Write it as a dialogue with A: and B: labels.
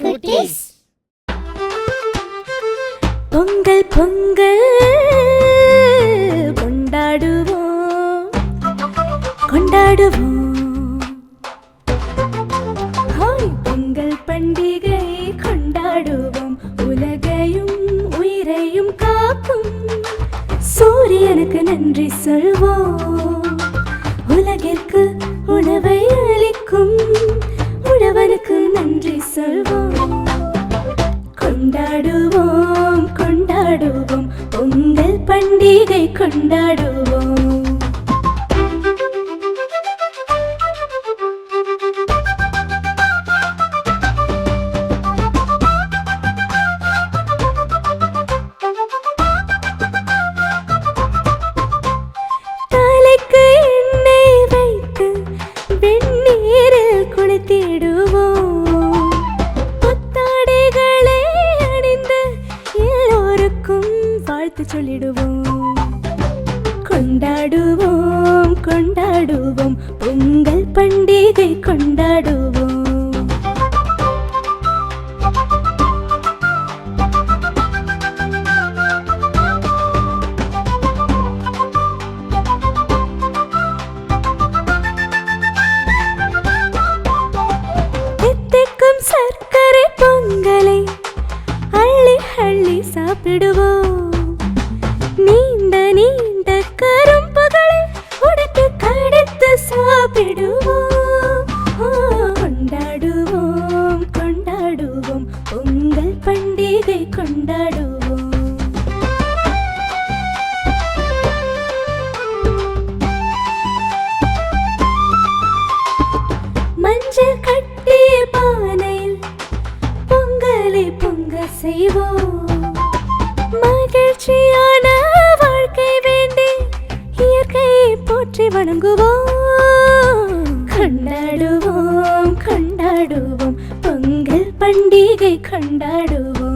A: குட்டீஸ்.
B: பொங்கல் பொங்கல் கொண்டாடுவோம் கொண்டாடுவோம். ஹாய் பொங்கல் பண்டிகை கொண்டாடுவோம். உலகையும் உயிரையும் காக்கும் சூரியனுக்கு நன்றி சொல்வோம். உலகிற்கு உணவை அளிக்கும் உழவனுக்கு நன்றி சொல்வோம். கொண்டாடுவோம் கொண்டாடுவோம் பொங்கல் பண்டிகை கொண்டாடுவோம். தலைக்கு எண்ணெய் வைத்து வெந்நீரில் குளித்திடுவோம். புத்தாடைகளை அணிந்து எல்லோருக்கும் வாழ்த்து சொல்லிடுவோம். கொண்டாடுவோம் கொண்டாடுவோம் பொங்கல் பண்டிகை கொண்டாடுவோம். தித்திக்கும் சர்க்கரை பொங்கலை அள்ளி அள்ளி சாப்பிடுவோம். நீண்ட நீண்ட கரும்புகளை உடைத்து கடித்து சாப்பிடுவோம். கொண்டாடுவோம் கொண்டாடுவோம் பொங்கல் பண்டிகை கொண்டாடுவோம். மஞ்சள் கட்டிய பானையில் பொங்கலை பொங்க செய்வோம். மகிழ்ச்சியான வாழ்க்கை வேண்டி இயற்கையை போற்றி வணங்குவோம். கொண்டாடுவோம் கொண்டாடுவோம் பொங்கல் பண்டிகை கொண்டாடுவோம்.